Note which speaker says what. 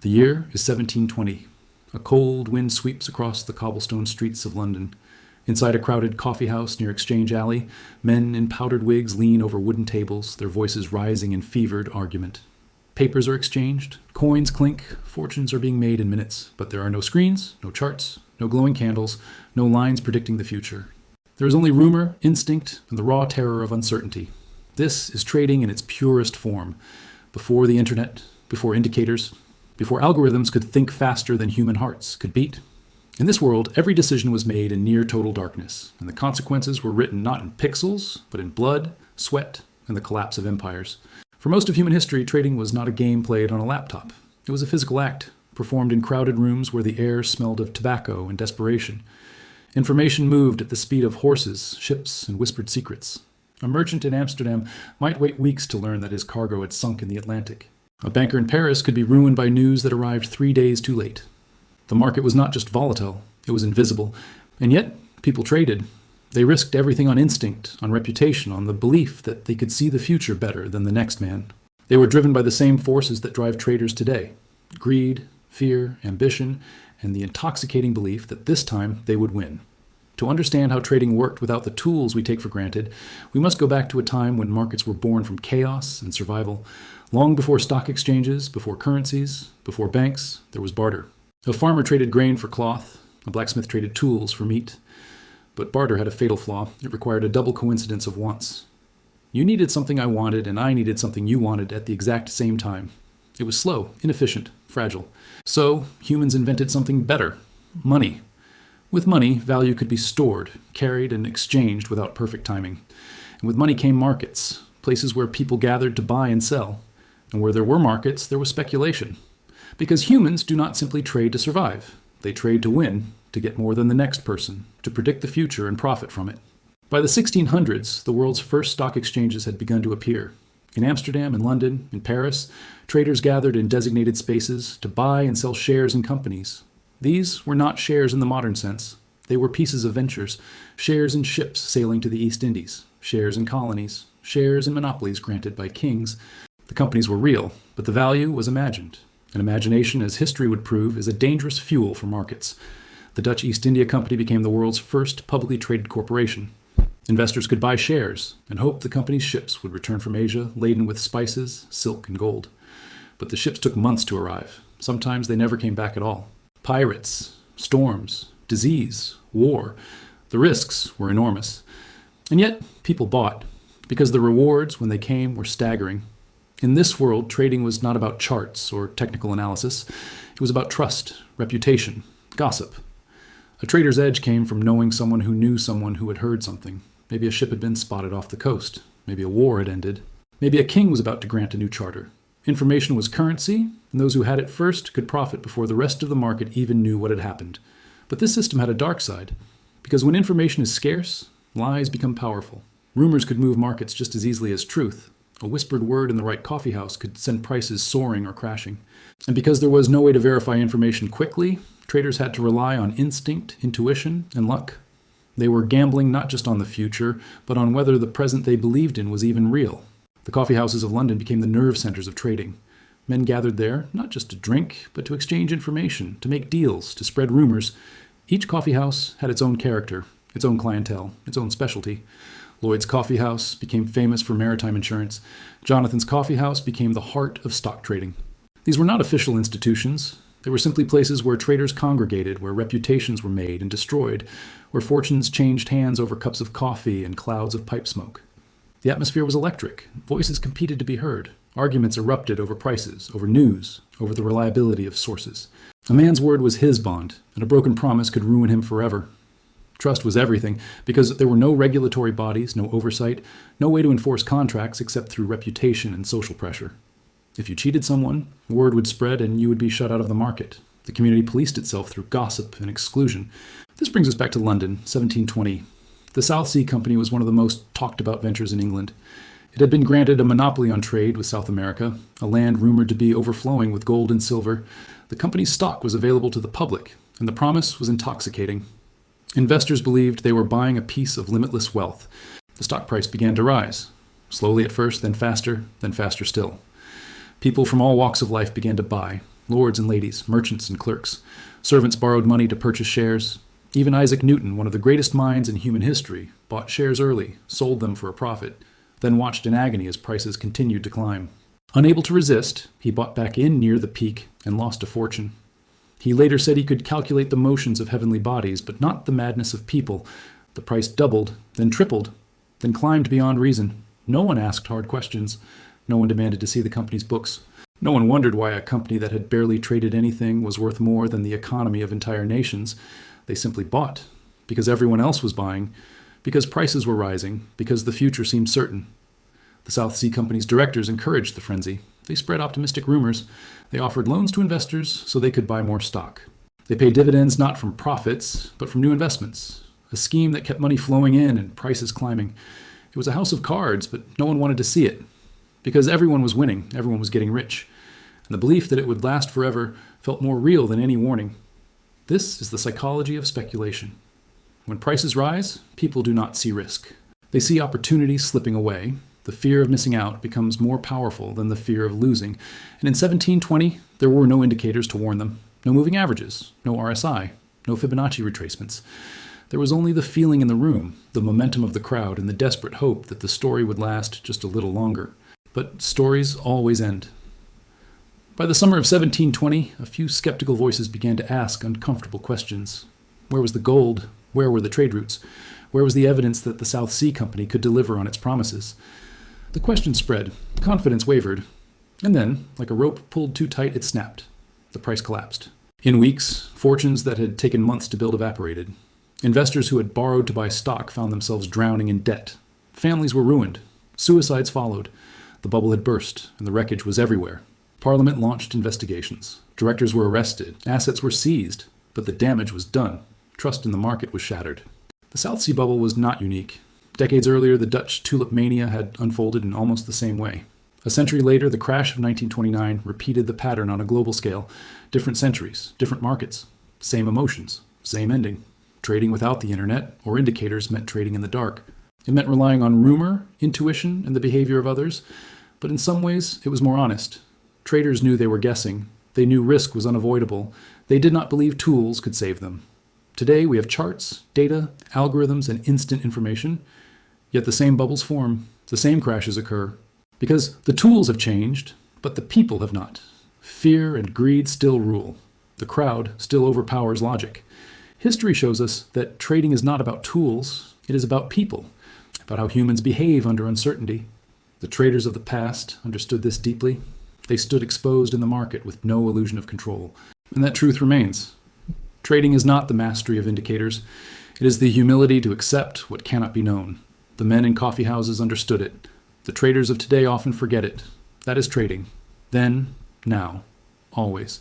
Speaker 1: The year is 1720. A cold wind sweeps across the cobblestone streets of London. Inside a crowded coffee house near Exchange Alley, men in powdered wigs lean over wooden tables, their voices rising in fevered argument. Papers are exchanged, coins clink, fortunes are being made in minutes, but there are no screens, no charts, no glowing candles, no lines predicting the future. There is only rumor, instinct, and the raw terror of uncertainty. This is trading in its purest form, before the internet, before indicators, before algorithms could think faster than human hearts could beat. In this world, every decision was made in near total darkness, and the consequences were written not in pixels, but in blood, sweat, and the collapse of empires. For most of human history, trading was not a game played on a laptop. It was a physical act, performed in crowded rooms where the air smelled of tobacco and desperation. Information moved at the speed of horses, ships, and whispered secrets. A merchant in Amsterdam might wait weeks to learn that his cargo had sunk in the Atlantic. A banker in Paris could be ruined by news that arrived 3 days too late. The market was not just volatile, it was invisible. And yet, people traded. They risked everything on instinct, on reputation, on the belief that they could see the future better than the next man. They were driven by the same forces that drive traders today: greed, fear, ambition, and the intoxicating belief that this time they would win. To understand how trading worked without the tools we take for granted, we must go back to a time when markets were born from chaos and survival. Long before stock exchanges, before currencies, before banks, there was barter. A farmer traded grain for cloth, a blacksmith traded tools for meat. But barter had a fatal flaw. It required a double coincidence of wants. You needed something I wanted, and I needed something you wanted at the exact same time. It was slow, inefficient, fragile. So humans invented something better: money. With money, value could be stored, carried, and exchanged without perfect timing. And with money came markets, places where people gathered to buy and sell. And where there were markets, there was speculation. Because humans do not simply trade to survive. They trade to win, to get more than the next person, to predict the future and profit from it. By the 1600s, the world's first stock exchanges had begun to appear. In Amsterdam, in London, in Paris, traders gathered in designated spaces to buy and sell shares in companies. These were not shares in the modern sense. They were pieces of ventures, shares in ships sailing to the East Indies, shares in colonies, shares in monopolies granted by kings. The companies were real, but the value was imagined. And imagination, as history would prove, is a dangerous fuel for markets. The Dutch East India Company became the world's first publicly traded corporation. Investors could buy shares and hope the company's ships would return from Asia laden with spices, silk, and gold. But the ships took months to arrive. Sometimes they never came back at all. Pirates, storms, disease, war. The risks were enormous. And yet, people bought, because the rewards, when they came, were staggering. In this world, trading was not about charts or technical analysis. It was about trust, reputation, gossip. A trader's edge came from knowing someone who knew someone who had heard something. Maybe a ship had been spotted off the coast. Maybe a war had ended. Maybe a king was about to grant a new charter. Information was currency, and those who had it first could profit before the rest of the market even knew what had happened. But this system had a dark side, because when information is scarce, lies become powerful. Rumors could move markets just as easily as truth. A whispered word in the right coffee house could send prices soaring or crashing. And because there was no way to verify information quickly, traders had to rely on instinct, intuition, and luck. They were gambling not just on the future, but on whether the present they believed in was even real. The coffee houses of London became the nerve centers of trading. Men gathered there, not just to drink, but to exchange information, to make deals, to spread rumors. Each coffee house had its own character, its own clientele, its own specialty. Lloyd's Coffee House became famous for maritime insurance. Jonathan's Coffee House became the heart of stock trading. These were not official institutions. They were simply places where traders congregated, where reputations were made and destroyed, where fortunes changed hands over cups of coffee and clouds of pipe smoke. The atmosphere was electric. Voices competed to be heard. Arguments erupted over prices, over news, over the reliability of sources. A man's word was his bond, and a broken promise could ruin him forever. Trust was everything, because there were no regulatory bodies, no oversight, no way to enforce contracts except through reputation and social pressure. If you cheated someone, word would spread and you would be shut out of the market. The community policed itself through gossip and exclusion. This brings us back to London, 1720. The South Sea Company was one of the most talked about ventures in England. It had been granted a monopoly on trade with South America, a land rumored to be overflowing with gold and silver. The company's stock was available to the public, and the promise was intoxicating. Investors believed they were buying a piece of limitless wealth. The stock price began to rise, slowly at first, then faster still. People from all walks of life began to buy. lords and ladies, merchants and clerks. Servants borrowed money to purchase shares. Even Isaac Newton, one of the greatest minds in human history, bought shares early, sold them for a profit, then watched in agony as prices continued to climb. Unable to resist, he bought back in near the peak and lost a fortune. He later said he could calculate the motions of heavenly bodies, but not the madness of people. The price doubled, then tripled, then climbed beyond reason. No one asked hard questions. No one demanded to see the company's books. No one wondered why a company that had barely traded anything was worth more than the economy of entire nations. They simply bought, because everyone else was buying, because prices were rising, because the future seemed certain. The South Sea Company's directors encouraged the frenzy. They spread optimistic rumors. They offered loans to investors so they could buy more stock. They paid dividends not from profits, but from new investments, a scheme that kept money flowing in and prices climbing. It was a house of cards, but no one wanted to see it, because everyone was winning, everyone was getting rich, and the belief that it would last forever felt more real than any warning. This is the psychology of speculation. When prices rise, people do not see risk. They see opportunity slipping away. The fear of missing out becomes more powerful than the fear of losing. And in 1720, there were no indicators to warn them, no moving averages, no RSI, no Fibonacci retracements. There was only the feeling in the room, the momentum of the crowd, and the desperate hope that the story would last just a little longer. But stories always end. By the summer of 1720, a few skeptical voices began to ask uncomfortable questions. Where was the gold? Where were the trade routes? Where was the evidence that the South Sea Company could deliver on its promises? The question spread, confidence wavered, and then, like a rope pulled too tight, it snapped. The price collapsed. In weeks, fortunes that had taken months to build evaporated. Investors who had borrowed to buy stock found themselves drowning in debt. Families were ruined. Suicides followed. The bubble had burst, and the wreckage was everywhere. Parliament launched investigations. Directors were arrested. Assets were seized. But the damage was done. Trust in the market was shattered. The South Sea bubble was not unique. Decades earlier, the Dutch tulip mania had unfolded in almost the same way. A century later, the crash of 1929 repeated the pattern on a global scale. Different centuries, different markets, same emotions, same ending. Trading without the internet or indicators meant trading in the dark. It meant relying on rumor, intuition, and the behavior of others, but in some ways it was more honest. Traders knew they were guessing. They knew risk was unavoidable. They did not believe tools could save them. Today we have charts, data, algorithms, and instant information. Yet the same bubbles form, the same crashes occur. Because the tools have changed, but the people have not. Fear and greed still rule. The crowd still overpowers logic. History shows us that trading is not about tools, it is about people, about how humans behave under uncertainty. The traders of the past understood this deeply. They stood exposed in the market with no illusion of control. And that truth remains. Trading is not the mastery of indicators. It is the humility to accept what cannot be known. The men in coffee houses understood it. The traders of today often forget it. That is trading. Then, now, always.